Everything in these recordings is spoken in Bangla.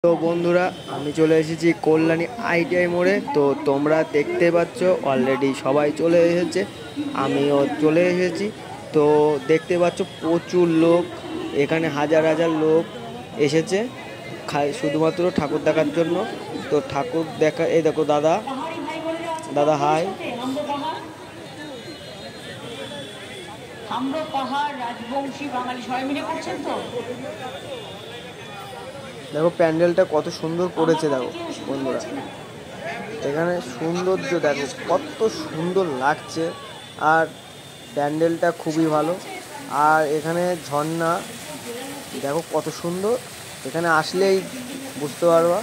তো বন্ধুরা, আমি চলে এসেছি কল্যাণী আইটিআই মোড়ে। তো তোমরা দেখতে পাচ্ছ অলরেডি সবাই চলে এসেছে, আমিও চলে এসেছি। তো দেখতে পাচ্ছ প্রচুর লোক, এখানে হাজার হাজার লোক এসেছে শুধুমাত্র ঠাকুর দেখার জন্য। তো ঠাকুর দেখা, এই দেখো দাদা, দাদা হাই। পাহাড় রাজবংশী বাঙালি সবাই মিলে করছেন তো। দেখো প্যান্ডেলটা কত সুন্দর করেছে, দেখো বন্ধুরা, এখানে সৌন্দর্য দেখো কত সুন্দর লাগছে। আর প্যান্ডেলটা খুবই ভালো। আর এখানে ঝর্ণা দেখো কত সুন্দর, এখানে আসলেই বুঝতে পারবা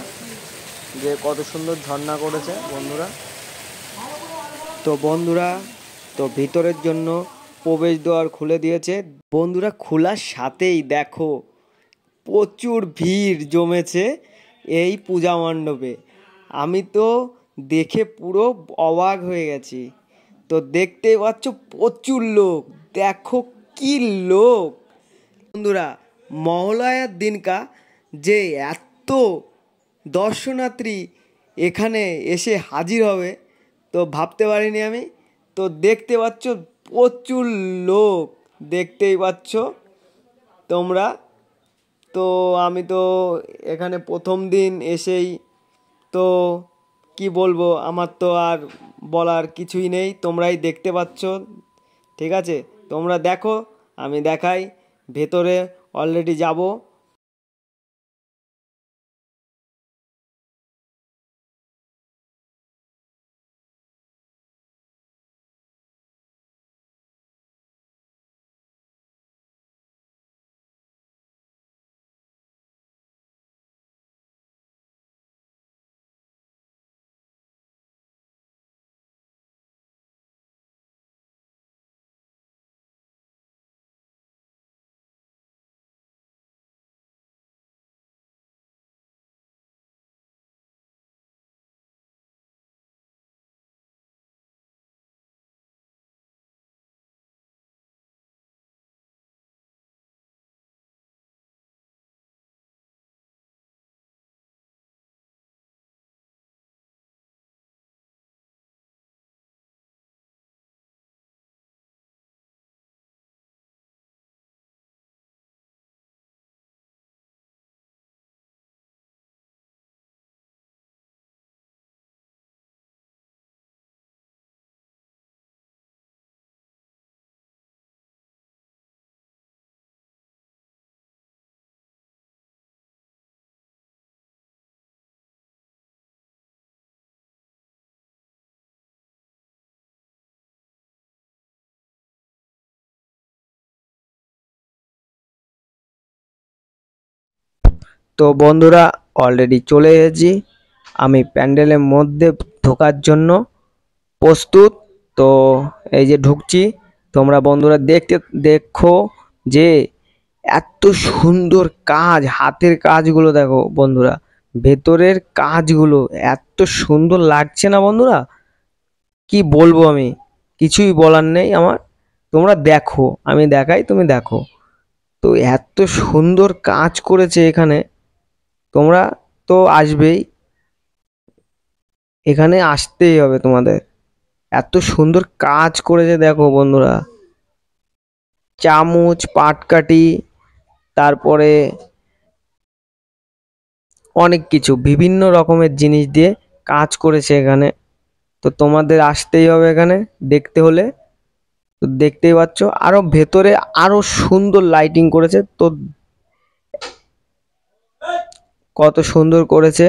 যে কত সুন্দর ঝর্ণা করেছে বন্ধুরা। তো বন্ধুরা, তো ভিতরের জন্য প্রবেশদ্বার খুলে দিয়েছে বন্ধুরা। খোলার সাথেই দেখো প্রচুর ভিড় জমেছে এই পূজা মণ্ডপে। আমি তো দেখে পুরো অবাক হয়ে গেছি। তো দেখতেই পাচ্ছ প্রচুর লোক, দেখো কি লোক বন্ধুরা। মহালয়ার দিনকা যে এত দর্শনার্থী এখানে এসে হাজির হবে তো ভাবতে পারিনি আমি। তো দেখতে পাচ্ছ প্রচুর লোক, দেখতেই পাচ্ছ তোমরা। তো আমি তো এখানে প্রথম দিন এসেই, তো কি বলবো, আমার তো আর বলার কিছুই নেই, তোমরাই দেখতে পাচ্ছ। ঠিক আছে, তোমরা দেখো, আমি দেখাই ভেতরে অলরেডি যাব। তো বন্ধুরা, অলরেডি চলে এসেছি, আমি প্যান্ডেলের মধ্যে ঢোকার জন্য প্রস্তুত। তো এই যে ঢুকছি, তোমরা বন্ধুরা দেখতে দেখো যে এত সুন্দর কাজ, হাতের কাজগুলো দেখো বন্ধুরা, ভেতরের কাজগুলো এত সুন্দর লাগছে না বন্ধুরা, কি বলবো আমি, কিছুই বলার নেই আমার। তোমরা দেখো, আমি দেখাই, তুমি দেখো। তো এত সুন্দর কাজ করেছে এখানে, তোমরা তো আসবেই, এখানে আসতেই হবে তোমাদের। এত সুন্দর কাজ করেছে দেখো বন্ধুরা, চামচ, পাটকাঠি, তারপরে অনেক কিছু বিভিন্ন রকমের জিনিস দিয়ে কাজ করেছে এখানে। তো তোমাদের আসতেই হবে এখানে দেখতে হলে। তো দেখতেই পাচ্ছ আরো ভেতরে আরো সুন্দর লাইটিং করেছে, তো কত সুন্দর করেছে।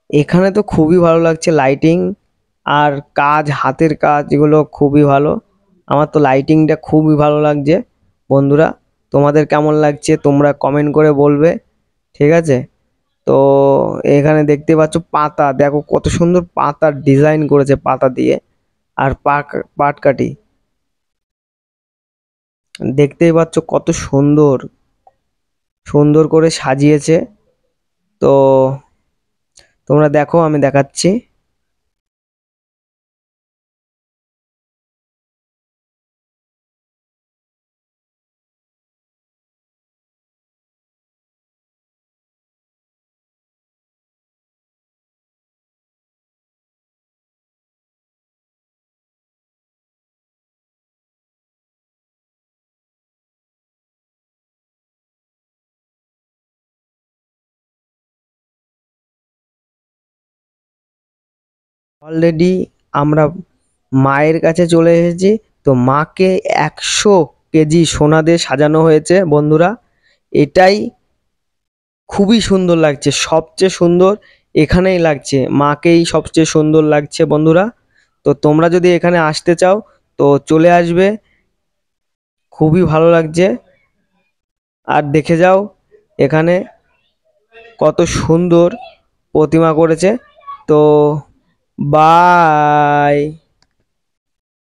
এখানে তো খুবই ভালো লাগছে লাইটিং আর কাজ, হাতের কাজ, এগুলো খুবই ভালো। আমার তো লাইটিংটা খুবই ভালো লাগছে। বন্ধুরা, তোমাদের কেমন লাগছে তোমরা কমেন্ট করে বলবে, ঠিক আছে? তো এখানে দেখতে পাচ্ছ পাতা, দেখো কত সুন্দর পাতার ডিজাইন করেছে পাতা দিয়ে। আর পাটকাঠি দেখতেই পাচ্ছ কত সুন্দর সুন্দর করে সাজিয়েছে। তো তোমরা দেখো, আমি দেখাচ্ছি। অলরেডি আমরা মায়ের কাছে চলে এসেছি। তো মাকে 100 কেজি সোনা দিয়ে সাজানো হয়েছে বন্ধুরা। এটাই খুবই সুন্দর লাগছে, সবচেয়ে সুন্দর এখানেই লাগছে, মাকেই সবচেয়ে সুন্দর লাগছে বন্ধুরা। তো তোমরা যদি এখানে আসতে চাও তো চলে আসবে, খুবই ভালো লাগছে। আর দেখে যাও এখানে কত সুন্দর প্রতিমা করেছে। তো বাই।